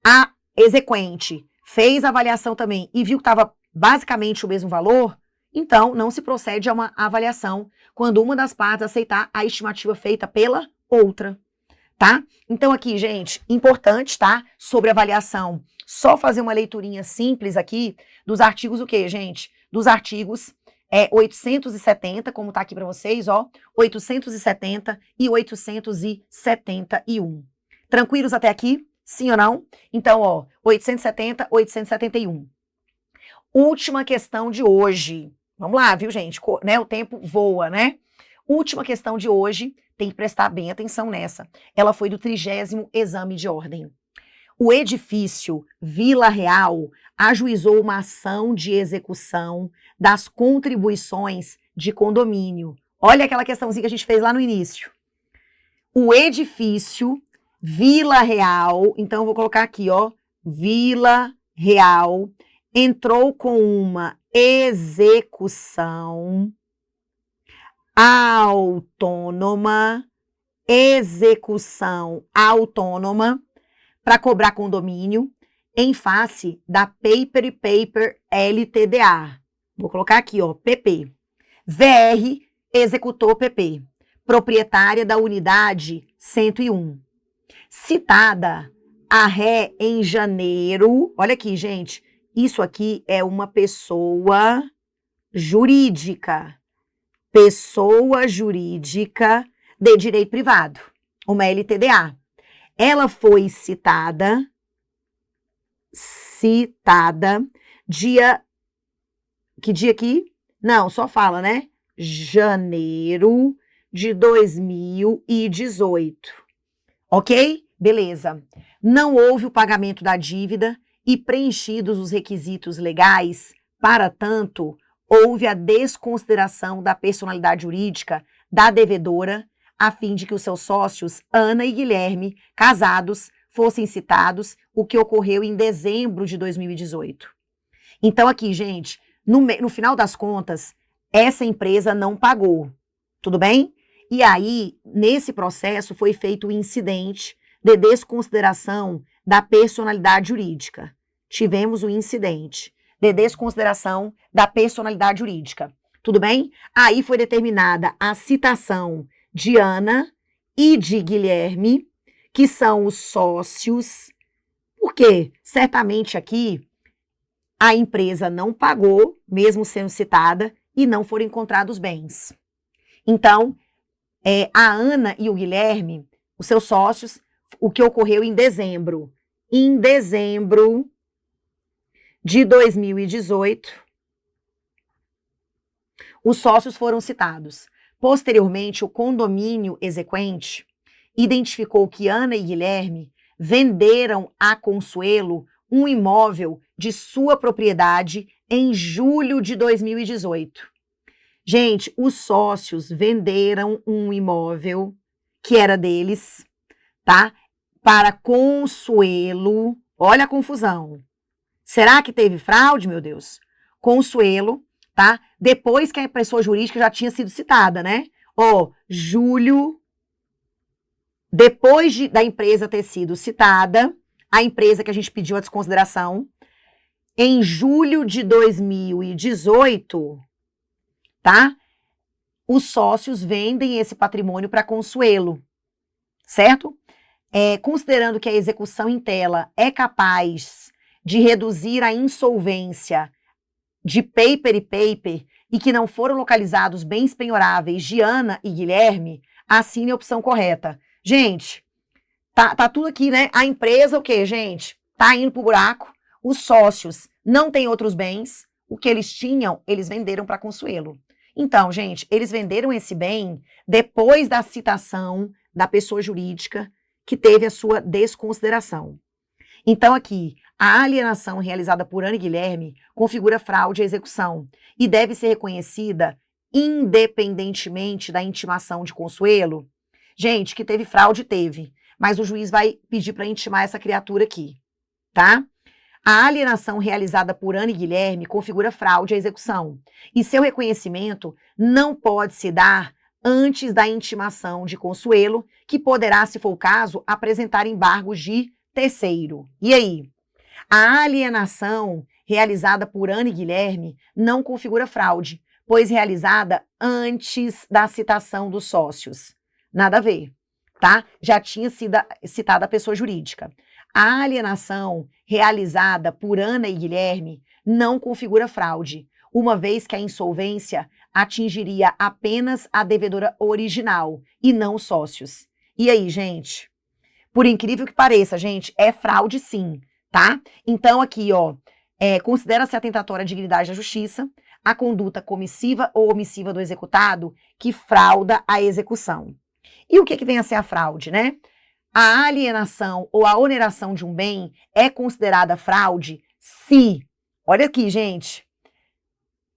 a exequente fez a avaliação também e viu que estava basicamente o mesmo valor, então não se procede a uma avaliação quando uma das partes aceitar a estimativa feita pela outra, tá? Então aqui, gente, importante, tá? Sobre avaliação, só fazer uma leiturinha simples aqui dos artigos o quê, gente? Dos artigos 870, como tá aqui para vocês, ó, 870 e 871. Tranquilos até aqui? Sim ou não? Então, ó, 870, 871. Última questão de hoje. Vamos lá, viu, gente? Né, o tempo voa, né? Última questão de hoje, tem que prestar bem atenção nessa. Ela foi do 30º exame de ordem. O edifício Vila Real ajuizou uma ação de execução das contribuições de condomínio. Olha aquela questãozinha que a gente fez lá no início. O edifício Vila Real, então eu vou colocar aqui, ó, Vila Real, entrou com uma execução autônoma, para cobrar condomínio em face da Paper Paper LTDA. Vou colocar aqui, ó, PP. VR executou PP, proprietária da unidade 101. Citada a ré em janeiro. Olha aqui, gente. Isso aqui é uma pessoa jurídica. Pessoa jurídica de direito privado. Uma LTDA. Ela foi citada dia... Que dia aqui? Não, só fala, né? Janeiro de 2018. Ok? Beleza. Não houve o pagamento da dívida e preenchidos os requisitos legais, para tanto, houve a desconsideração da personalidade jurídica da devedora, a fim de que os seus sócios, Ana e Guilherme, casados, fossem citados, o que ocorreu em dezembro de 2018. Então aqui, gente, no final das contas, essa empresa não pagou, tudo bem? E aí, nesse processo, foi feito o incidente de desconsideração da personalidade jurídica. Tivemos o incidente de desconsideração da personalidade jurídica. Tudo bem? Aí foi determinada a citação de Ana e de Guilherme, que são os sócios, porque certamente aqui a empresa não pagou, mesmo sendo citada, e não foram encontrados bens. Então, a Ana e o Guilherme, os seus sócios, o que ocorreu em dezembro. Em dezembro de 2018, os sócios foram citados. Posteriormente, o condomínio exequente identificou que Ana e Guilherme venderam a Consuelo um imóvel de sua propriedade em julho de 2018. Gente, os sócios venderam um imóvel que era deles, tá? Para Consuelo. Olha a confusão. Será que teve fraude, meu Deus? Consuelo, tá? Depois que a pessoa jurídica já tinha sido citada, né? Ó, julho, depois da empresa ter sido citada, a empresa que a gente pediu a desconsideração, em julho de 2018, tá? Os sócios vendem esse patrimônio para Consuelo, certo? Considerando que a execução em tela é capaz de reduzir a insolvência de Paper e Paper e que não foram localizados bens penhoráveis de Ana e Guilherme, assine a opção correta. Gente, tá tudo aqui, né? A empresa, o quê, gente? Tá indo pro buraco. Os sócios não têm outros bens. O que eles tinham, eles venderam para Consuelo. Então, gente, eles venderam esse bem depois da citação da pessoa jurídica que teve a sua desconsideração. Então, aqui, a alienação realizada por Ana e Guilherme configura fraude à execução e deve ser reconhecida independentemente da intimação de Consuelo. Gente, que teve fraude, teve. mas o juiz vai pedir para intimar essa criatura aqui, tá? A alienação realizada por Ana e Guilherme configura fraude à execução, e seu reconhecimento não pode se dar antes da intimação de Consuelo, que poderá, se for o caso, apresentar embargos de terceiro. E aí? A alienação realizada por Ana e Guilherme não configura fraude, pois realizada antes da citação dos sócios. Nada a ver, tá? Já tinha sido citada a pessoa jurídica. A alienação realizada por Ana e Guilherme não configura fraude, uma vez que a insolvência atingiria apenas a devedora original e não os sócios. E aí, gente? Por incrível que pareça, gente, é fraude sim, tá? Então aqui, ó, considera-se atentatória à dignidade da justiça a conduta comissiva ou omissiva do executado que frauda a execução. E o que vem a ser a fraude, né? A alienação ou a oneração de um bem é considerada fraude se, olha aqui, gente,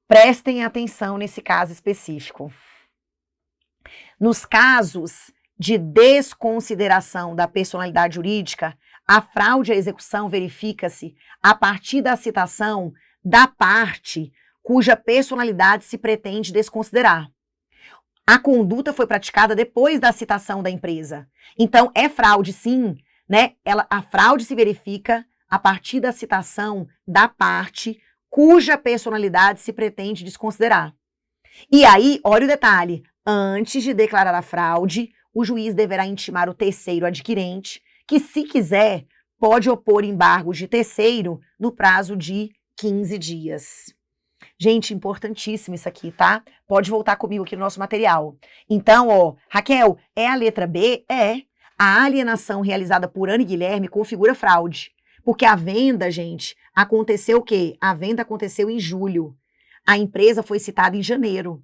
prestem atenção nesse caso específico. Nos casos de desconsideração da personalidade jurídica, a fraude à execução verifica-se a partir da citação da parte cuja personalidade se pretende desconsiderar. A conduta foi praticada depois da citação da empresa. Então, é fraude, sim, né? A fraude se verifica a partir da citação da parte cuja personalidade se pretende desconsiderar. E aí, olha o detalhe, antes de declarar a fraude, o juiz deverá intimar o terceiro adquirente, que, se quiser, pode opor embargos de terceiro no prazo de 15 dias. Gente, importantíssimo isso aqui, tá? Pode voltar comigo aqui no nosso material. Então, ó, Raquel, é a letra B? É. A alienação realizada por Ana e Guilherme configura fraude. Porque a venda, gente, aconteceu o quê? A venda aconteceu em julho. A empresa foi citada em janeiro.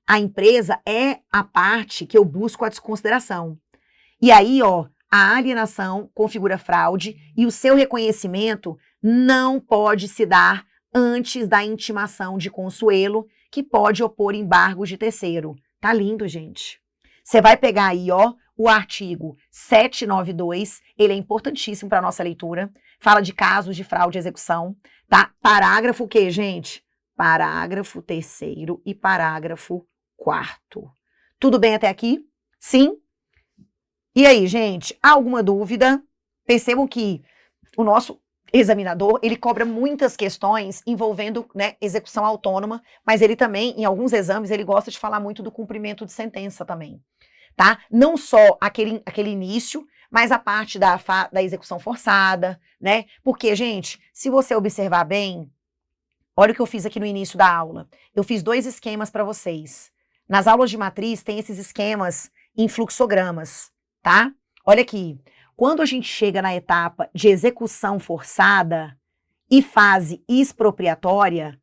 A empresa é a parte que eu busco a desconsideração. E aí, ó, a alienação configura fraude e o seu reconhecimento não pode se dar antes da intimação de Consuelo, que pode opor embargos de terceiro. Tá lindo, gente. Você vai pegar aí, ó, o artigo 792, ele é importantíssimo para nossa leitura, fala de casos de fraude à execução, tá? Parágrafo o quê, gente? Parágrafo 3º e parágrafo 4º. Tudo bem até aqui? Sim? E aí, gente, alguma dúvida? Percebam que o nosso examinador, ele cobra muitas questões envolvendo, né, execução autônoma, mas ele também, em alguns exames, ele gosta de falar muito do cumprimento de sentença também, tá? Não só aquele início, mas a parte da execução forçada, né? Porque, gente, se você observar bem, olha o que eu fiz aqui no início da aula. Eu fiz 2 esquemas para vocês. Nas aulas de matriz tem esses esquemas em fluxogramas, tá? Olha aqui. Quando a gente chega na etapa de execução forçada e fase expropriatória,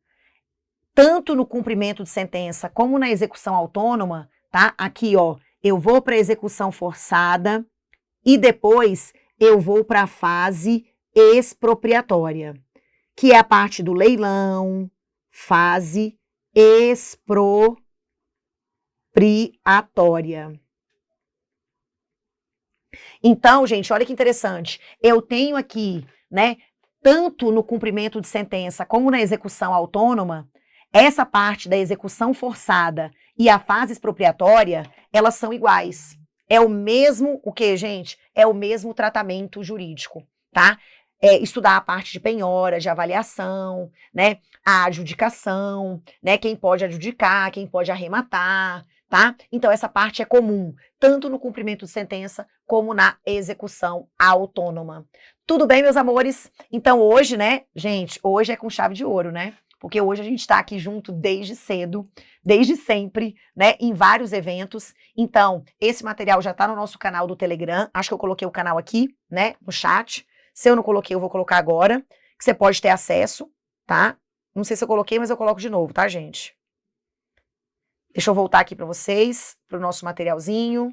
tanto no cumprimento de sentença como na execução autônoma, tá? Aqui, ó, eu vou para a execução forçada e depois eu vou para a fase expropriatória, que é a parte do leilão, fase expropriatória. Então, gente, olha que interessante. Eu tenho aqui, né, tanto no cumprimento de sentença como na execução autônoma, essa parte da execução forçada e a fase expropriatória, elas são iguais. É o mesmo, o que, gente? É o mesmo tratamento jurídico, tá? Estudar a parte de penhora, de avaliação, né? A adjudicação, né? Quem pode adjudicar, quem pode arrematar, tá? Então, essa parte é comum, tanto no cumprimento de sentença como na execução autônoma. Tudo bem, meus amores? Então, hoje, né, gente, hoje é com chave de ouro, né? Porque hoje a gente está aqui junto desde cedo, desde sempre, né, em vários eventos. Então, esse material já está no nosso canal do Telegram. Acho que eu coloquei o canal aqui, né, no chat. Se eu não coloquei, eu vou colocar agora, que você pode ter acesso, tá? Não sei se eu coloquei, mas eu coloco de novo, tá, gente? Deixa eu voltar aqui para vocês, para o nosso materialzinho.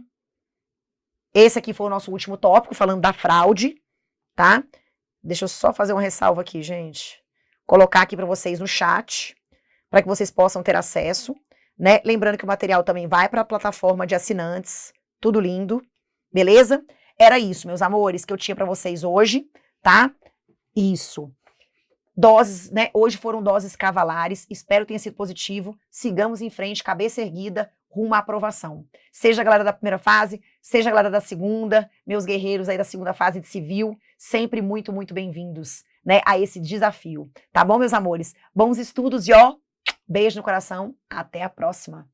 Esse aqui foi o nosso último tópico, falando da fraude, tá? Deixa eu só fazer uma ressalva aqui, gente. Colocar aqui para vocês no chat, para que vocês possam ter acesso, né? Lembrando que o material também vai para a plataforma de assinantes, tudo lindo, beleza? era isso, meus amores, que eu tinha pra vocês hoje, tá? Isso. Doses, né? Hoje foram doses cavalares. Espero que tenha sido positivo. Sigamos em frente, cabeça erguida, rumo à aprovação. Seja a galera da primeira fase, seja a galera da segunda, meus guerreiros aí da segunda fase de civil, sempre muito, muito bem-vindos, né, a esse desafio. Tá bom, meus amores? Bons estudos e ó, beijo no coração. Até a próxima.